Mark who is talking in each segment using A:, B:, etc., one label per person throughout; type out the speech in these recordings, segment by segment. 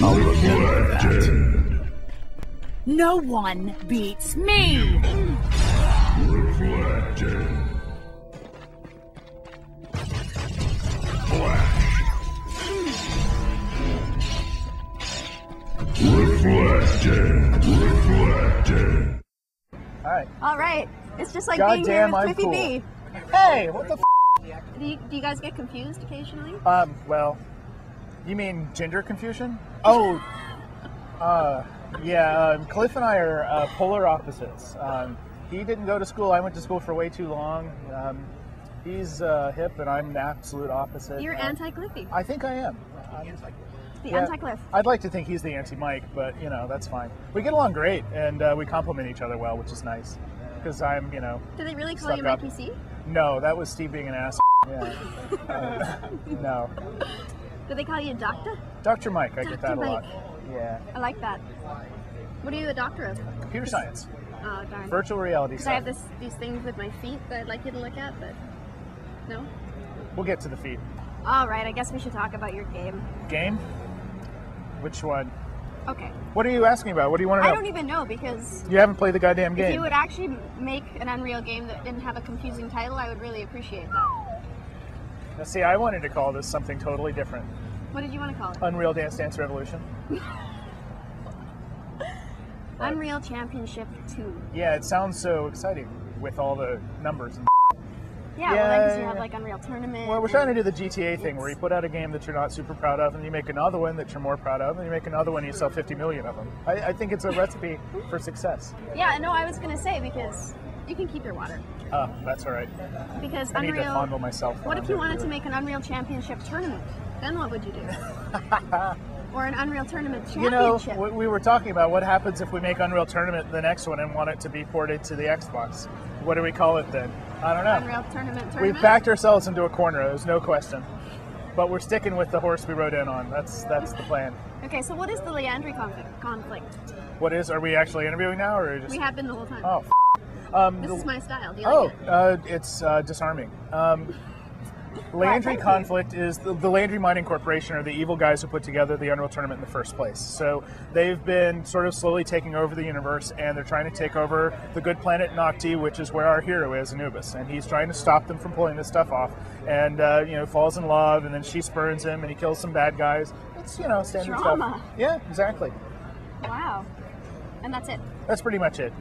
A: I'll remember that.
B: No one beats me!
A: Reflected. Flash. Reflected. Reflected.
C: Alright. It's just like
D: Goddamn,
C: being here with
D: I'm
C: Cliffy
D: cool.
C: B.
D: Hey, what the f?
C: Do you guys get confused occasionally?
D: Well, you mean gender confusion? Oh, yeah, Cliff and I are polar opposites. He didn't go to school. I went to school for way too long. He's hip, and I'm the absolute opposite.
C: You're anti-Cliffy.
D: I think I am.
C: The anti-Cliff.
D: I'd like to think he's the anti-Mike, but, you know, that's fine. We get along great, and we complement each other well, which is nice. Because I'm, you know...
C: Do they really call you Mikey C?
D: No, that was Steve being an ass. Yeah. No.
C: Do they call you Doctor?
D: Dr. Mike, I get that
C: Dr.
D: a lot.
C: Mike.
D: Yeah.
C: I like that. What are you a doctor of?
D: Computer science.
C: Oh, darn.
D: Virtual reality
C: Because
D: stuff.
C: I have these things with my feet that I'd like you to look at, but... No?
D: We'll get to the feet.
C: Alright, I guess we should talk about your game.
D: Game? Which one?
C: Okay.
D: What are you asking about? What do you want to know?
C: I don't even know, because...
D: You haven't played the goddamn game.
C: If you would actually make an Unreal game that didn't have a confusing title, I would really appreciate that.
D: Now, see, I wanted to call this something totally different.
C: What did you want to call it?
D: Unreal Dance Dance Revolution.
C: Unreal Championship 2.
D: Yeah, it sounds so exciting with all the numbers and
C: Yeah, well, because you have like Unreal Tournament.
D: Well, we're trying to do the GTA thing where you put out a game that you're not super proud of, and you make another one that you're more proud of, and you make another one and you sell 50 million of them. I think it's a recipe for success.
C: Yeah, no, I was going to say, because you can keep your water.
D: Oh, that's all right.
C: Because
D: I need
C: Unreal...
D: to fondle myself.
C: What if you wanted to make an Unreal Championship Tournament? Then what would you do? Or an Unreal Tournament Championship?
D: You know, we were talking about what happens if we make Unreal Tournament the next one and want it to be ported to the Xbox. What do we call it then? I don't know.
C: Unreal Tournament?
D: We've backed ourselves into a corner, there's no question. But we're sticking with the horse we rode in on. That's the plan.
C: Okay, so what is the Liandri conflict?
D: What is? Are we actually interviewing now, or just?
C: We have been the whole time.
D: Oh.
C: This is my style. Do you like it?
D: It's disarming. Liandri conflict is the Liandri Mining Corporation are the evil guys who put together the Unreal Tournament in the first place. So they've been sort of slowly taking over the universe, and they're trying to take over the good planet Nocti, which is where our hero is, Anubis. And he's trying to stop them from pulling this stuff off. And you know, falls in love, and then she spurns him, and he kills some bad guys. It's, you know, standard
C: Drama.
D: stuff. Yeah, exactly.
C: Wow. And that's it.
D: That's pretty much it.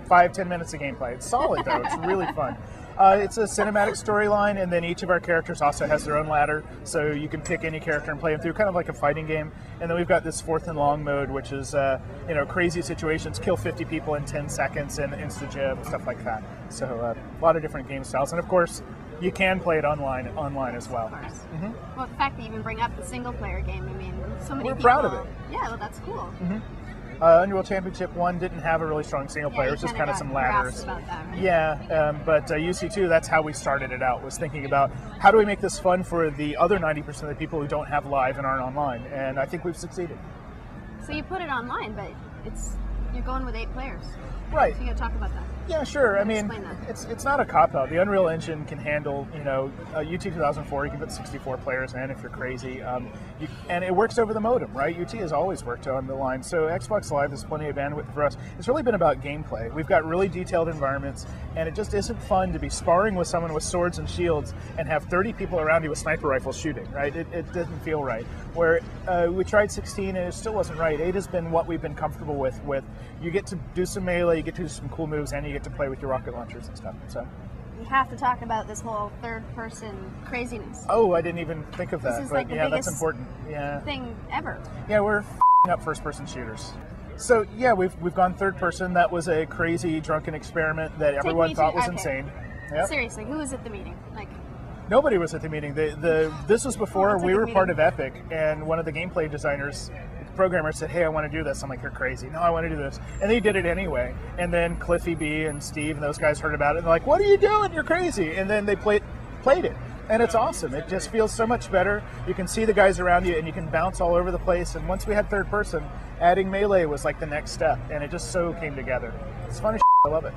D: 5-10 minutes of gameplay. It's solid though. It's really fun. It's a cinematic storyline, and then each of our characters also has their own ladder, so you can pick any character and play them through, kind of like a fighting game. And then we've got this fourth and long mode, which is you know, crazy situations, kill 50 people in 10 seconds, and insta-jab, stuff like that. So a lot of different game styles, and of course, you can play it online as well.
C: Of course. Well, the fact that you even bring up the single-player game, I mean, so many people...
D: We're proud of it.
C: Yeah, well, that's cool.
D: Unreal Championship 1 didn't have a really strong single player. It was just kind of some ladders.
C: About that, right?
D: Yeah, but UC2, that's how we started it out, was thinking about how do we make this fun for the other 90% of the people who don't have live and aren't online, and I think we've succeeded.
C: So you put it online, but you're going with 8 players.
D: Right.
C: So you gotta talk about that.
D: Yeah, sure. I mean,
C: Explain that.
D: it's not a cop-out. The Unreal Engine can handle, you know, UT 2004, you can put 64 players in if you're crazy. And it works over the modem, right? UT has always worked on the line. So Xbox Live has plenty of bandwidth for us. It's really been about gameplay. We've got really detailed environments, and it just isn't fun to be sparring with someone with swords and shields and have 30 people around you with sniper rifles shooting, right? It doesn't feel right. Where we tried 16 and it still wasn't right. 8 has been what we've been comfortable with. You get to do some melee, you get to do some cool moves, and you get to play with your rocket launchers and stuff. So
C: We have to talk about this whole third-person craziness.
D: Oh, I didn't even think of that.
C: This is
D: but
C: like the
D: yeah, that's
C: biggest
D: important. Yeah.
C: thing ever.
D: Yeah, we're up first-person shooters. So yeah, we've gone third-person. That was a crazy drunken experiment that everyone thought was insane. Yep.
C: Seriously, who was at the meeting? Like.
D: Nobody was at the meeting. This was before we were part of
C: meeting.
D: Epic, and one of the gameplay designers, programmer, said, "Hey, I want to do this." I'm like, "You're crazy." "No, I want to do this." And they did it anyway. And then Cliffy B and Steve and those guys heard about it, and they're like, "What are you doing? You're crazy." And then they played it. And it's awesome. It just feels so much better. You can see the guys around you, and you can bounce all over the place. And once we had third person, adding melee was like the next step, and it just so came together. It's fun as shit. I love it.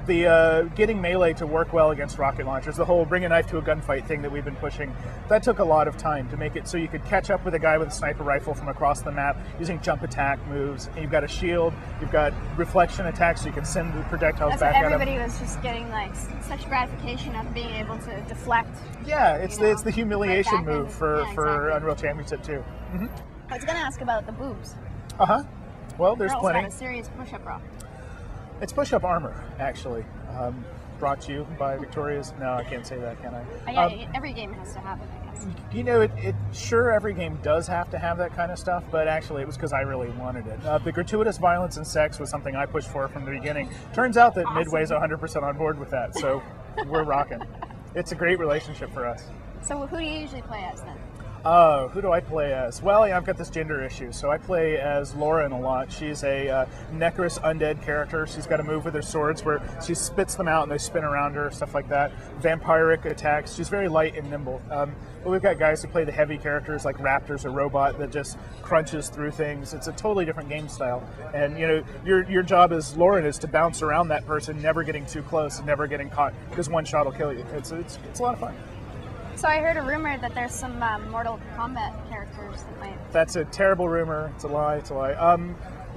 D: the getting melee to work well against rocket launchers, the whole bring a knife to a gunfight thing that we've been pushing, that took a lot of time to make it so you could catch up with a guy with a sniper rifle from across the map using jump attack moves. And you've got a shield, you've got reflection attacks, so you can send the projectiles
C: That's
D: back
C: what
D: at him.
C: everybody was just getting like such gratification out of being able to deflect.
D: Yeah, it's the humiliation
C: right back
D: move
C: in.
D: for
C: Yeah, exactly.
D: Unreal Championship 2.
C: I was going to ask about the boobs.
D: Well, there's
C: Girls
D: plenty.
C: got a serious push-up bra.
D: It's push-up armor, actually. Brought to you by Victoria's. No, I can't say that, can I?
C: Yeah, every game has to have it, I guess.
D: You know, sure, every game does have to have that kind of stuff, but actually it was because I really wanted it. The gratuitous violence and sex was something I pushed for from the beginning. Turns out that Midway's 100% on board with that, so we're rocking. It's a great relationship for us.
C: So who do you usually play as then?
D: Who do I play as? Well, yeah, I've got this gender issue, so I play as Lauren a lot. She's a Necrous undead character. She's got a move with her swords where she spits them out and they spin around her, stuff like that. Vampiric attacks. She's very light and nimble. But we've got guys who play the heavy characters like Raptor's a robot that just crunches through things. It's a totally different game style. And you know, your job as Lauren is to bounce around that person, never getting too close and never getting caught, because one shot will kill you. It's a lot of fun.
C: So I heard a rumor that there's some Mortal Kombat characters that might...
D: That's a terrible rumor. It's a lie. It's a lie.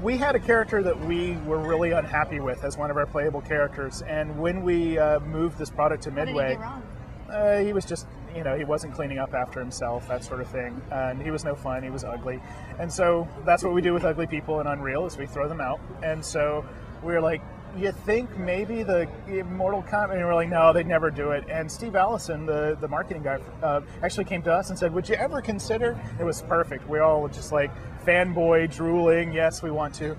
D: We had a character that we were really unhappy with as one of our playable characters, and when we moved this product to Midway,
C: What did he do wrong?
D: he was just, you know, he wasn't cleaning up after himself, that sort of thing, and he was no fun. He was ugly, and so that's what we do with ugly people in Unreal is we throw them out. And so we were like, you think maybe the Mortal Kombat, and we're like, no, they'd never do it. And Steve Allison, the marketing guy, actually came to us and said, would you ever consider? It was perfect. We all were just like fanboy, drooling, yes, we want to.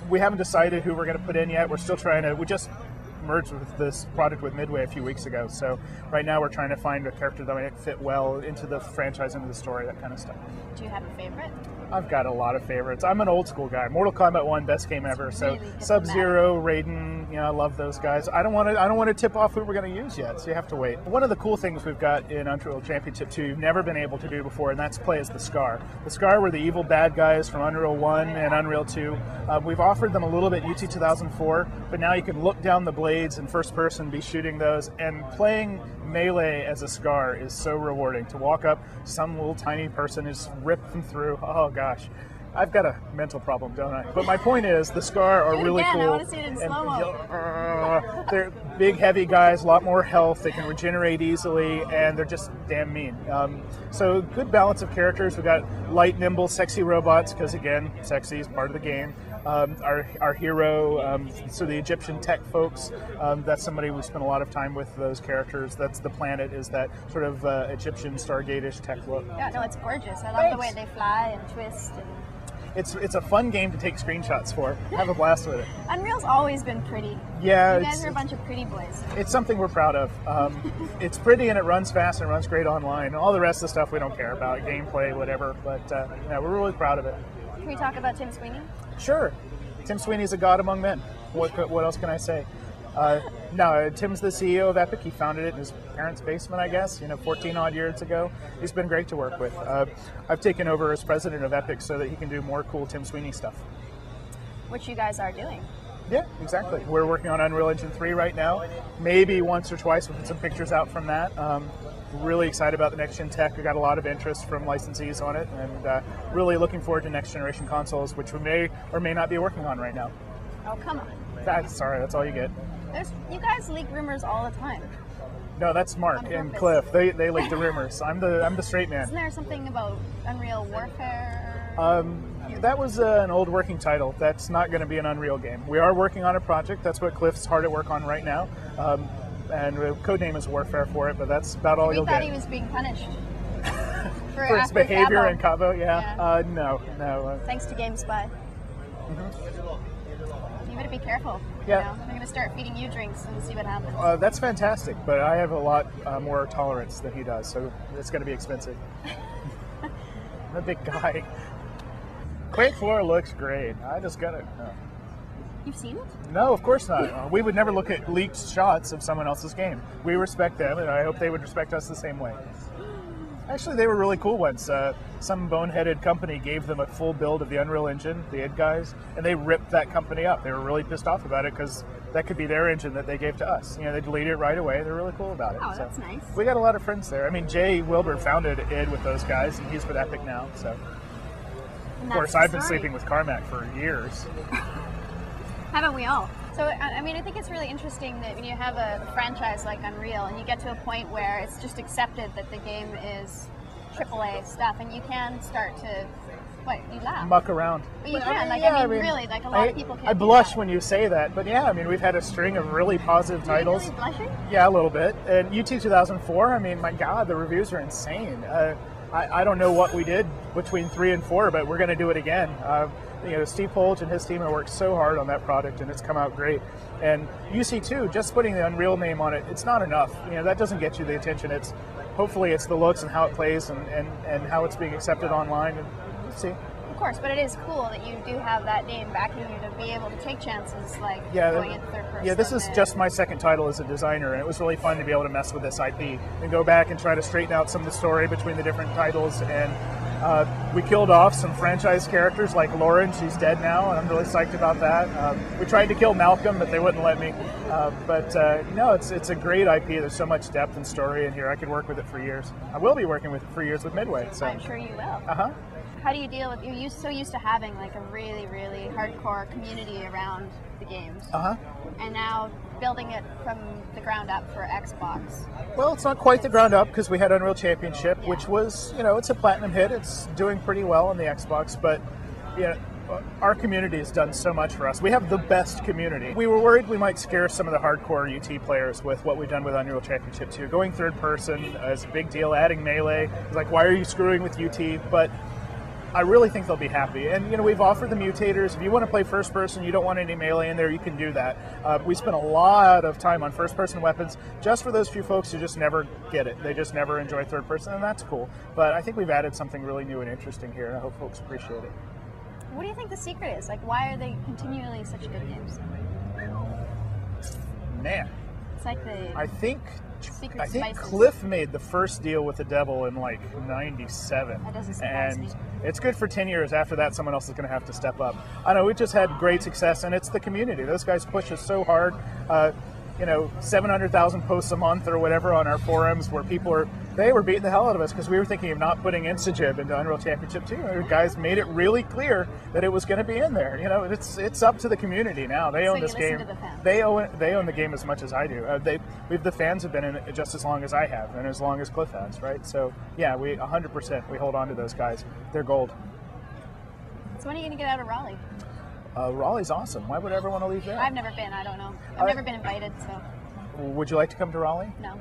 D: We haven't decided who we're going to put in yet. We're still trying to, we just merged with this product with Midway a few weeks ago. So right now we're trying to find a character that might fit well into the franchise, into the story, that kind of stuff.
C: Do you have a favorite?
D: I've got a lot of favorites. I'm an old school guy. Mortal Kombat 1, best game ever. So
C: really
D: Sub-Zero, Raiden, you know, I love those guys. I don't want to tip off who we're going to use yet, so you have to wait. One of the cool things we've got in Unreal Championship 2 you've never been able to do before, and that's play as the Scar. The Scar were the evil bad guys from Unreal 1 and Unreal 2. We've offered them a little bit in UT 2004, but now you can look down the blades in first person, be shooting those, and playing melee as a Scar is so rewarding. To walk up, some little tiny person is rip them through. Oh gosh. I've got a mental problem, don't I? But my point is, the Scar are really cool.
C: I want to see it in slow-mo.
D: They're big, heavy guys, a lot more health. They can regenerate easily, and they're just damn mean. So good balance of characters. We've got light, nimble, sexy robots, because again, sexy is part of the game. Our hero, so the Egyptian tech folks, that's somebody we spent a lot of time with, those characters. That's the planet, is that sort of Egyptian Stargate-ish tech look.
C: Yeah, no, it's gorgeous. I love the way they fly and twist. And...
D: It's a fun game to take screenshots for. Have a blast with it.
C: Unreal's always been pretty.
D: Yeah,
C: you guys are a bunch of pretty boys.
D: It's something we're proud of. It's pretty and it runs fast and it runs great online. All the rest of the stuff we don't care about, gameplay, whatever. But yeah, we're really proud of it.
C: Can we talk about Tim Sweeney?
D: Sure. Tim Sweeney's a god among men. What else can I say? No, Tim's the CEO of Epic. He founded it in his parents' basement, I guess, 14 odd years ago. He's been great to work with. I've taken over as president of Epic so that he can do more cool Tim Sweeney stuff.
C: Which you guys are doing.
D: Yeah, exactly. We're working on Unreal Engine 3 right now. Maybe once or twice we'll put some pictures out from that. Really excited about the next-gen tech. We got a lot of interest from licensees on it, and really looking forward to next-generation consoles, which we may or may not be working on right now.
C: Oh, come on.
D: Sorry, that's all you get.
C: You guys leak rumors all the time.
D: No, that's Mark and Cliff. They leak the rumors. I'm the straight man.
C: Isn't there something about Unreal Warfare?
D: That was an old working title. That's not going to be an Unreal game. We are working on a project. That's what Cliff's hard at work on right now. And the codename is Warfare for it, but that's about all you'll get.
C: We thought he was being punished.
D: For his behavior in Cabo, yeah. No.
C: Thanks to GameSpy. You better be careful.
D: Yeah.
C: I'm going to start feeding you drinks and see what happens.
D: That's fantastic, but I have a lot more tolerance than he does, so it's going to be expensive. I'm a big guy. Quake 4 looks great. I just got it.
C: You've seen it?
D: No, of course not. We would never look at leaked shots of someone else's game. We respect them, and I hope they would respect us the same way. Actually, they were really cool ones. Some boneheaded company gave them a full build of the Unreal Engine, the id guys, and they ripped that company up. They were really pissed off about it because that could be their engine that they gave to us. You know, they deleted it right away. They're really cool about it.
C: Oh, that's nice.
D: We got a lot of friends there. I mean, Jay Wilbur founded id with those guys, and he's with Epic now. So, of course, I've been sleeping with Carmack for years.
C: Haven't we all? So, I mean, I think it's really interesting that when you have a franchise like Unreal and you get to a point where it's just accepted that the game is AAA stuff and you can start to, what, you laugh?
D: Muck around.
C: But you can, I mean, really, like a lot of people can.
D: I blush when you say that, but yeah, I mean, we've had a string of really positive titles.
C: Are you really blushing?
D: Yeah, a little bit. And UT 2004, I mean, my God, the reviews are insane. I don't know what we did between 3 and 4, but we're going to do it again. You know, Steve Polge and his team have worked so hard on that product, and it's come out great. And UC2, just putting the Unreal name on it, it's not enough. You know, that doesn't get you the attention. It's hopefully it's the looks and how it plays and how it's being accepted online. And we'll see.
C: Of course, but it is cool that you do have that name backing you to be able to take chances, like going into third person.
D: Yeah, this is just my second title as a designer, and it was really fun to be able to mess with this IP and go back and try to straighten out some of the story between the different titles. And we killed off some franchise characters like Lauren. She's dead now, and I'm really psyched about that. We tried to kill Malcolm, but they wouldn't let me. No, it's a great IP. There's so much depth and story in here. I could work with it for years. I will be working with it for years with Midway. So.
C: I'm sure you will.
D: Uh-huh.
C: How do you deal with, you're so used to having like a really, really hardcore community around the games.
D: Uh-huh.
C: And now building it from the ground up for Xbox.
D: Well, it's not quite the ground up because we had Unreal Championship, which was, you know, it's a platinum hit. It's doing pretty well on the Xbox, but you know, our community has done so much for us. We have the best community. We were worried we might scare some of the hardcore UT players with what we've done with Unreal Championship 2. Going third person is a big deal. Adding melee, it's like, why are you screwing with UT? But I really think they'll be happy. And, you know, we've offered the mutators. If you want to play first person, you don't want any melee in there, you can do that. We spent a lot of time on first person weapons just for those few folks who just never get it. They just never enjoy third person, and that's cool. But I think we've added something really new and interesting here, and I hope folks appreciate it.
C: What do you think the secret is? Like, why are they continually such good games?
D: Man.
C: It's like the...
D: I think
C: spices.
D: Cliff made the first deal with the devil in like '97.
C: That doesn't surprise
D: and
C: me.
D: It's good for 10 years. After that, someone else is going to have to step up. I know, we've just had great success, and it's the community. Those guys push us so hard. You know, 700,000 posts a month or whatever on our forums where people were beating the hell out of us because we were thinking of not putting Instagib into Unreal Championship 2. The guys made it really clear that it was going to be in there. You know, it's up to the community now. They own this game. They own the game as much as I do. The fans have been in it just as long as I have and as long as Cliff has, right? So yeah, we 100% we hold on to those guys. They're gold.
C: So when are you going to get out of Raleigh?
D: Raleigh's awesome. Why would I ever want to leave there?
C: I've never been. I don't know. I've never been invited, so.
D: Would you like to come to Raleigh?
C: No.